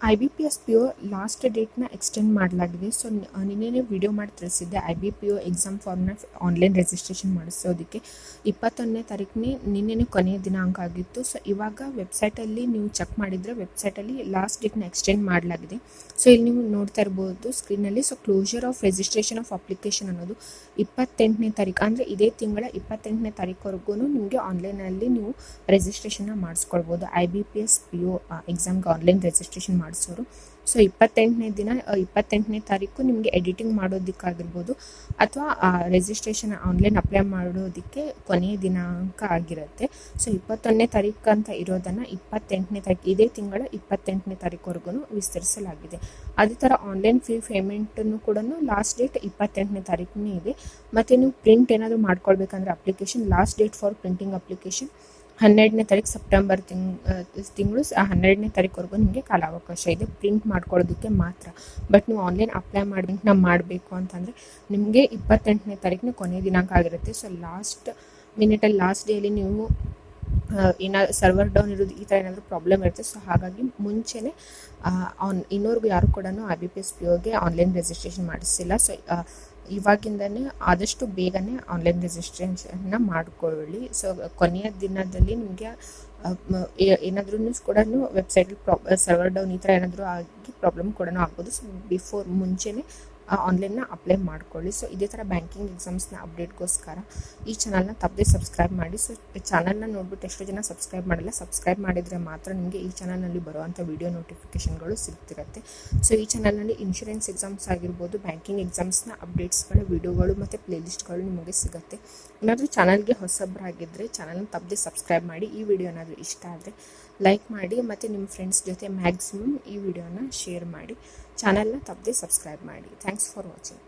IBPS PO last ಡೇಟ್ನ extend ಮಾಡಲಾಗಿದೆ. So ನಿನ್ನೆ ವಿಡಿಯೋ ಮಾಡಿ ತಿಳಿಸಿದ್ದೆ IBPO ಎಕ್ಸಾಮ್ ಫಾರ್ಮ್ನ ಆನ್ಲೈನ್ ರಿಜಿಸ್ಟ್ರೇಷನ್ ಮಾಡಿಸೋದಕ್ಕೆ 21ನೇ ತಾರೀಕನೇ ನಿನ್ನೆ ಕೊನೆಯ ದಿನಾಂಕ ಆಗಿತ್ತು. ಸೊ ಇವಾಗ ವೆಬ್ಸೈಟಲ್ಲಿ ನೀವು ಚೆಕ್ ಮಾಡಿದರೆ ವೆಬ್ಸೈಟಲ್ಲಿ ಲಾಸ್ಟ್ ಡೇಟ್ನ ಎಕ್ಸ್ಟೆಂಡ್ ಮಾಡಲಾಗಿದೆ. ಸೊ ಇಲ್ಲಿ ನೀವು ನೋಡ್ತಾ ಇರ್ಬೋದು ಸ್ಕ್ರೀನಲ್ಲಿ. So closure of registration of application ಅನ್ನೋದು 28ನೇ ತಾರೀಕು, ಅಂದರೆ ಇದೇ ತಿಂಗಳ 28ನೇ ತಾರೀಕುವರೆಗೂ ನಿಮಗೆ ಆನ್ಲೈನಲ್ಲಿ ನೀವು ರಿಜಿಸ್ಟ್ರೇಷನ್ನ ಮಾಡಿಸ್ಕೊಳ್ಬೋದು. IBPS PO ಎಕ್ಸಾಮ್ಗೆ ಆನ್ಲೈನ್ ರಿಜಿಸ್ಟ್ರೇಷನ್ ಮಾಡಿಸೋರು. ಸೊ 28ನೇ ತಾರೀಕು ನಿಮಗೆ ಎಡಿಟಿಂಗ್ ಮಾಡೋದಕ್ಕಾಗಿರ್ಬೋದು ಅಥವಾ ರಿಜಿಸ್ಟ್ರೇಷನ್ ಆನ್ಲೈನ್ ಅಪ್ಲೈ ಮಾಡೋದಕ್ಕೆ ಕೊನೆಯ ದಿನಾಂಕ ಆಗಿರುತ್ತೆ. ಸೊ 21ನೇ ತಾರೀಕು ಅಂತ ಇರೋದನ್ನು 28ನೇ ತಾರೀಕು, ಇದೇ ತಿಂಗಳ 28ನೇ ತಾರೀಕುವರೆಗೂ ವಿಸ್ತರಿಸಲಾಗಿದೆ. ಅದೇ ಥರ ಆನ್ಲೈನ್ ಫೀ ಪೇಮೆಂಟನ್ನು ಕೂಡ ಲಾಸ್ಟ್ ಡೇಟ್ 28ನೇ ತಾರೀಕನೇ ಇದೆ. ಮತ್ತು ನೀವು ಪ್ರಿಂಟ್ ಏನಾದರೂ ಮಾಡ್ಕೊಳ್ಬೇಕಂದ್ರೆ application last date for printing application 12ನೇ ತಾರೀಕು ಸೆಪ್ಟೆಂಬರ್ ತಿಂಗಳು 12ನೇ ತಾರೀಕುವರೆಗೂ ನಿಮಗೆ ಕಾಲಾವಕಾಶ ಇದೆ ಪ್ರಿಂಟ್ ಮಾಡ್ಕೊಳ್ಳೋದಕ್ಕೆ ಮಾತ್ರ. ಬಟ್ ನೀವು ಆನ್ಲೈನ್ ಅಪ್ಲೈ ಮಾಡಬೇಕು ಅಂತಂದರೆ ನಿಮಗೆ 28ನೇ ತಾರೀಕಿನ ಕೊನೆಯ ದಿನಾಂಕ ಆಗಿರುತ್ತೆ. ಸೊ ಲಾಸ್ಟ್ ಮಿನಿಟಲ್ಲಿ ಲಾಸ್ಟ್ ಡೇಯಲ್ಲಿ ನೀವು ಏನಾದ್ರು ಸರ್ವರ್ ಡೌನ್ ಇರೋದು ಈ ಥರ ಏನಾದರೂ ಪ್ರಾಬ್ಲಮ್ ಇರುತ್ತೆ. ಸೊ ಹಾಗಾಗಿ ಮುಂಚೆನೇ ಇನ್ನೋರ್ಗು ಯಾರು ಕೂಡ IBPS POಗೆ ಆನ್ಲೈನ್ ರಿಜಿಸ್ಟ್ರೇಷನ್ ಮಾಡಿಸಿಲ್ಲ. ಸೊ ಇವಾಗಿಂದನೇ ಆದಷ್ಟು ಬೇಗನೆ ಆನ್ಲೈನ್ ರಿಜಿಸ್ಟ್ರೇಷನ್ನ ಮಾಡಿಕೊಳ್ಳಿ. ಸೊ ಕೊನೆಯ ದಿನದಲ್ಲಿ ನಿಮಗೆ ಏನಾದ್ರೂ ಕೂಡ ವೆಬ್ಸೈಟಲ್ಲಿ ಸರ್ವರ್ ಡೌನ್ ಈ ಥರ ಏನಾದರೂ ಆಗಿ ಪ್ರಾಬ್ಲಮ್ ಕೂಡ ಆಗ್ಬೋದು. ಸೊ ಮುಂಚೆನೇ ಆನ್ಲೈನ್ನ ಅಪ್ಲೈ ಮಾಡ್ಕೊಳ್ಳಿ. ಸೊ ಇದೇ ಥರ ಬ್ಯಾಂಕಿಂಗ್ ಎಕ್ಸಾಮ್ಸ್ನ ಅಪ್ಡೇಟ್ಗೋಸ್ಕರ ಈ ಚಾನಲ್ನ ತಪ್ಪದೆ ಸಬ್ಸ್ಕ್ರೈಬ್ ಮಾಡಿ. ಸೊ ಚಾನಲ್ನ ನೋಡ್ಬಿಟ್ಟು ಎಷ್ಟೋ ಜನ ಸಬ್ಸ್ಕ್ರೈಬ್ ಮಾಡಿಲ್ಲ. ಸಬ್ಸ್ಕ್ರೈಬ್ ಮಾಡಿದರೆ ಮಾತ್ರ ನಿಮಗೆ ಈ ಚಾನಲ್ನಲ್ಲಿ ಬರುವಂಥ ವಿಡಿಯೋ ನೋಟಿಫಿಕೇಷನ್ಗಳು ಸಿಗ್ತಿರುತ್ತೆ. ಸೊ ಈ ಚಾನಲ್ನಲ್ಲಿ ಇನ್ಶೂರೆನ್ಸ್ ಎಕ್ಸಾಮ್ಸ್ ಆಗಿರ್ಬೋದು, ಬ್ಯಾಂಕಿಂಗ್ ಎಕ್ಸಾಮ್ಸ್ನ ಅಪ್ಡೇಟ್ಸ್ಗಳ ವಿಡಿಯೋಗಳು ಮತ್ತು ಪ್ಲೇಲಿಸ್ಟ್ಗಳು ನಿಮಗೆ ಸಿಗುತ್ತೆ. ಏನಾದರೂ ಚಾನಲ್ಗೆ ಹೊಸಬರಾಗಿದ್ದರೆ ಚಾನಲ್ನ ತಪ್ಪದೆ ಸಬ್ಸ್ಕ್ರೈಬ್ ಮಾಡಿ. ಈ ವಿಡಿಯೋ ಏನಾದರೂ ಇಷ್ಟ ಆದರೆ ಲೈಕ್ ಮಾಡಿ ಮತ್ತು ನಿಮ್ಮ ಫ್ರೆಂಡ್ಸ್ ಜೊತೆ ಮ್ಯಾಕ್ಸಿಮಮ್ ಈ ವಿಡಿಯೋನ ಶೇರ್ ಮಾಡಿ. ಚಾನಲ್ನ ತಪ್ಪದೆ ಸಬ್ಸ್ಕ್ರೈಬ್ ಮಾಡಿ. Thanks for watching.